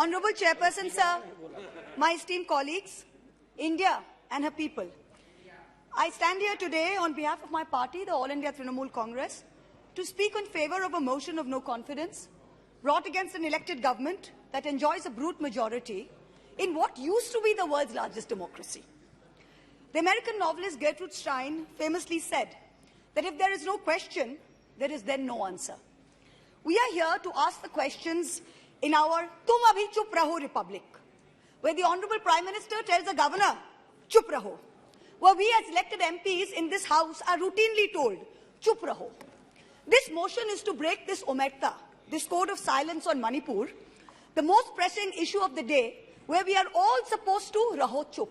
Honorable Chairperson, sir, my esteemed colleagues, India and her people, I stand here today on behalf of my party, the All India Trinamool Congress, to speak in favour of a motion of no confidence brought against an elected government that enjoys a brute majority in what used to be the world's largest democracy. The American novelist Gertrude Stein famously said that if there is no question, there is then no answer. We are here to ask the questions in our Tum Abhi Chup Raho Republic, where the Honourable Prime Minister tells the Governor, Chup Raho, where we as elected MPs in this House are routinely told, Chup Raho. This motion is to break this omerta, this code of silence on Manipur, the most pressing issue of the day, where we are all supposed to Raho Chup.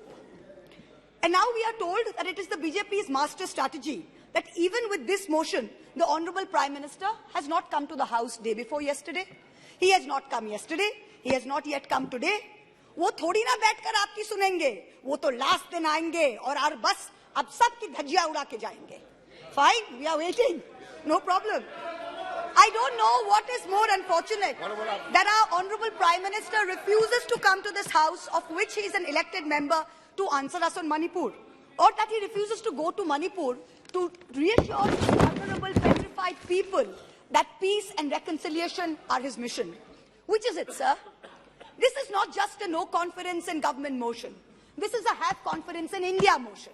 And now we are told that it is the BJP's master strategy that even with this motion, the Honourable Prime Minister has not come to the House day before yesterday. He has not come yesterday. He has not yet come today. वो थोड़ी ना बैठकर आपकी सुनेंगे, वो तो last दिन आएंगे और बस अब सबकी धज्जियां उड़ा के जाएंगे. Fine, we are waiting. No problem. I don't know what is more unfortunate, that our Honourable Prime Minister refuses to come to this House, of which he is an elected member, to answer us on Manipur, or that he refuses to go to Manipur to reassure the vulnerable, petrified people that peace and reconciliation are his mission. Which is it, sir? This is not just a no confidence in government motion. This is a have confidence in India motion.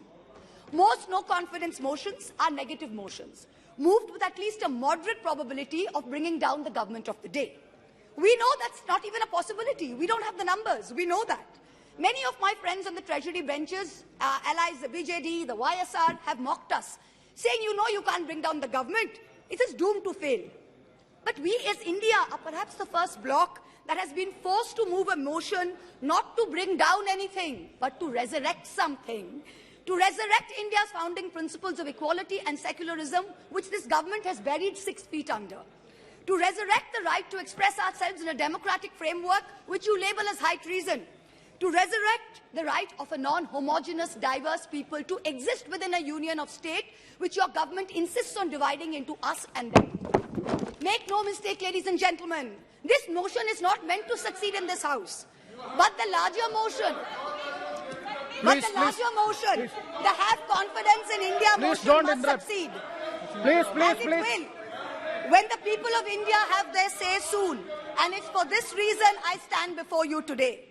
Most no confidence motions are negative motions, moved with at least a moderate probability of bringing down the government of the day. We know that's not even a possibility. We don't have the numbers. We know that. Many of my friends on the Treasury benches, allies, the BJD, the YSR, have mocked us, saying, you know, you can't bring down the government. It is doomed to fail. But we as India are perhaps the first bloc that has been forced to move a motion not to bring down anything, but to resurrect something, to resurrect India's founding principles of equality and secularism, which this government has buried 6 feet under, to resurrect the right to express ourselves in a democratic framework, which you label as high treason, to resurrect the right of a non-homogeneous, diverse people to exist within a union of state, which your government insists on dividing into us and them. Make no mistake, ladies and gentlemen, this motion is not meant to succeed in this House, but the larger motion, the have confidence in India motion must succeed. Please. Will, when the people of India have their say soon, and it's for this reason I stand before you today.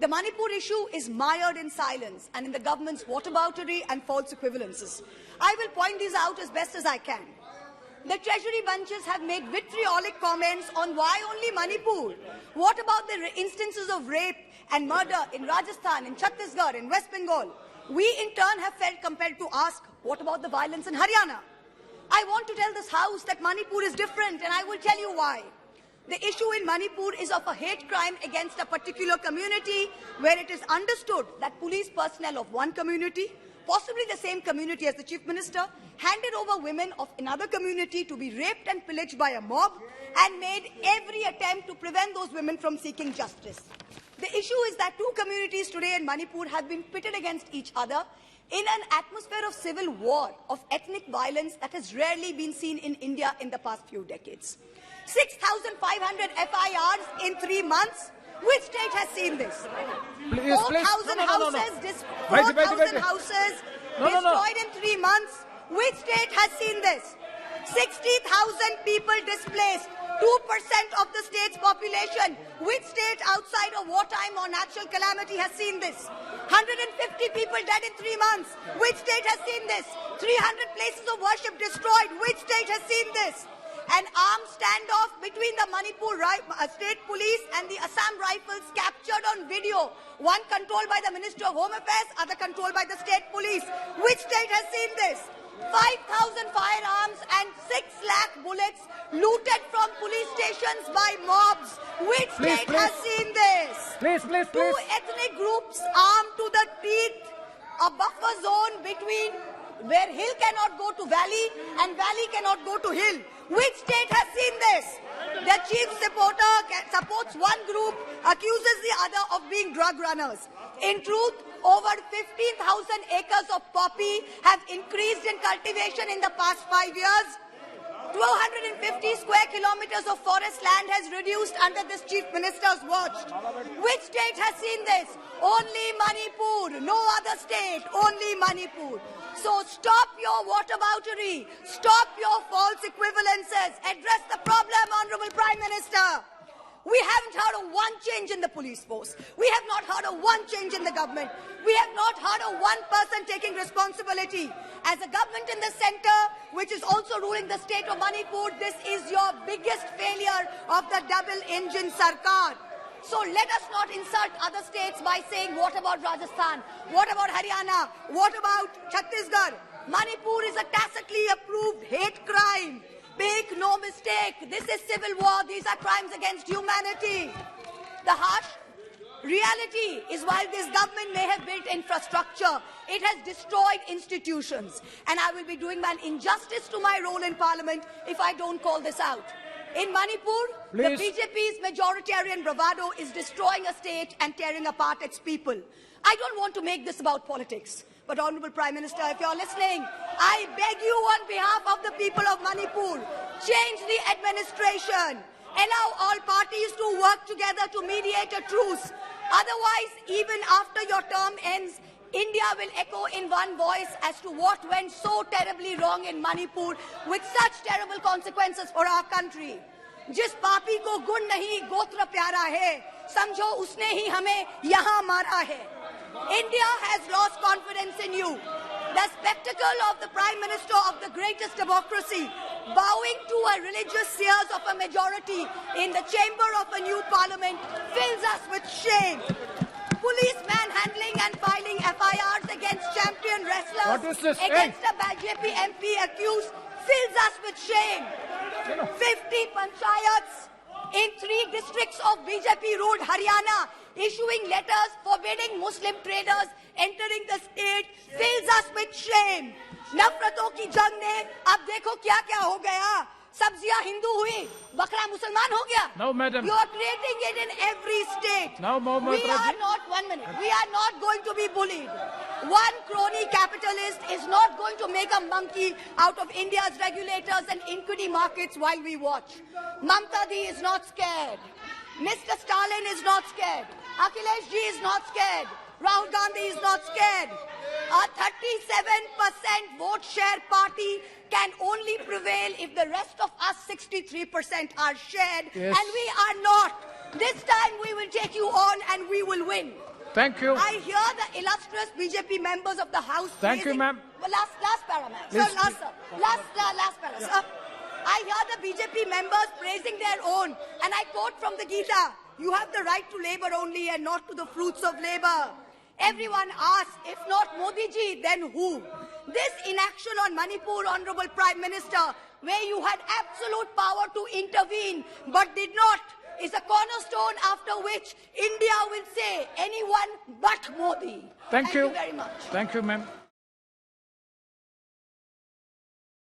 The Manipur issue is mired in silence and in the government's whataboutery and false equivalences. I will point these out as best as I can. The Treasury bunches have made vitriolic comments on why only Manipur. What about the instances of rape and murder in Rajasthan, in Chhattisgarh, in West Bengal? We in turn have felt compelled to ask, what about the violence in Haryana? I want to tell this House that Manipur is different, and I will tell you why. The issue in Manipur is of a hate crime against a particular community, where it is understood that police personnel of one community, possibly the same community as the Chief Minister, handed over women of another community to be raped and pillaged by a mob, and made every attempt to prevent those women from seeking justice. The issue is that 2 communities today in Manipur have been pitted against each other in an atmosphere of civil war, of ethnic violence that has rarely been seen in India in the past few decades. 6,500 FIRs in 3 months. Which state has seen this? 4,000 houses destroyed in 3 months. Which state has seen this? 60,000 people displaced, 2% of the state's population. Which state outside of wartime or natural calamity has seen this? 150 people dead in 3 months. Which state has seen this? 300 places of worship destroyed. Which state has seen this? An armed standoff between the Manipur State Police and the Assam Rifles captured on video. One controlled by the Minister of Home Affairs, other controlled by the State Police. Which state has seen this? 5,000 firearms and 6 lakh bullets looted from police stations by mobs. Which state has seen this? Please. 2 ethnic groups armed to the teeth, a buffer zone between where hill cannot go to valley and valley cannot go to hill. Which state has seen this? The chief supporter supports one group, accuses the other of being drug runners. In truth, over 15,000 acres of poppy have increased in cultivation in the past 5 years. 250 square kilometers of forest land has reduced under this Chief Minister's watch. Which state has seen this? Only Manipur. No other state. Only Manipur. So stop your whataboutery. Stop your false equivalences. Address the problem, Honorable Prime Minister. We haven't heard of one change in the police force. We have not heard of one change in the government. We have not heard of one person taking responsibility. As a government in the center, which is also ruling the state of Manipur, this is your biggest failure of the double-engine Sarkar. So let us not insult other states by saying, what about Rajasthan? What about Haryana? What about Chhattisgarh? Manipur is a tacitly approved hate crime. Make no mistake, this is civil war. These are crimes against humanity. The harsh reality is, while this government may have built infrastructure, it has destroyed institutions. And I will be doing an injustice to my role in Parliament if I don't call this out. In Manipur, the BJP's majoritarian bravado is destroying a state and tearing apart its people. I don't want to make this about politics. But Honorable Prime Minister, if you're listening, I beg you on behalf of the people of Manipur, change the administration. Allow all parties to work together to mediate a truce. Otherwise, even after your term ends, India will echo in one voice as to what went so terribly wrong in Manipur with such terrible consequences for our country. जिस पापी को गुण नहीं गोत्र प्यारा है, समझो उसने ही हमें यहाँ मारा है. India has lost confidence in you. The spectacle of the Prime Minister of the greatest democracy bowing to a religious seers of a majority in the chamber of a new parliament fills us with shame. Police manhandling and filing FIRs against champion wrestlers against a BJP MP accused fills us with shame. 50 panchayats in 3 districts of BJP-ruled Haryana issuing letters forbidding Muslim traders entering the state fills us with shame. नफरतों की जंग ने अब देखो क्या-क्या हो गया. सब्जियां हिंदू हुई, बकरा मुसलमान हो गया. No, madam. You are creating it in every state. No, we are not, 1 minute, we are not going to be bullied. One crony capitalist is not going to make a monkey out of India's regulators and equity markets while we watch. Mamta Di is not scared. Mr. Stalin is not scared. Akhilesh Ji is not scared. Rahul Gandhi is not scared. A 37% vote share party can only prevail if the rest of us 63% are shared, yes. And we are not. This time we will take you on and we will win. Thank you. I hear the illustrious BJP members of the House. Thank you, ma'am. Last para, ma'am. Sir, last para, sir. I hear the BJP members praising their own, and I quote from the Gita, you have the right to labor only and not to the fruits of labor. Everyone asks, if not Modi ji, then who? This inaction on Manipur, Honorable Prime Minister, where you had absolute power to intervene but did not, is a cornerstone after which India will say anyone but Modi. Thank you very much. Thank you, ma'am.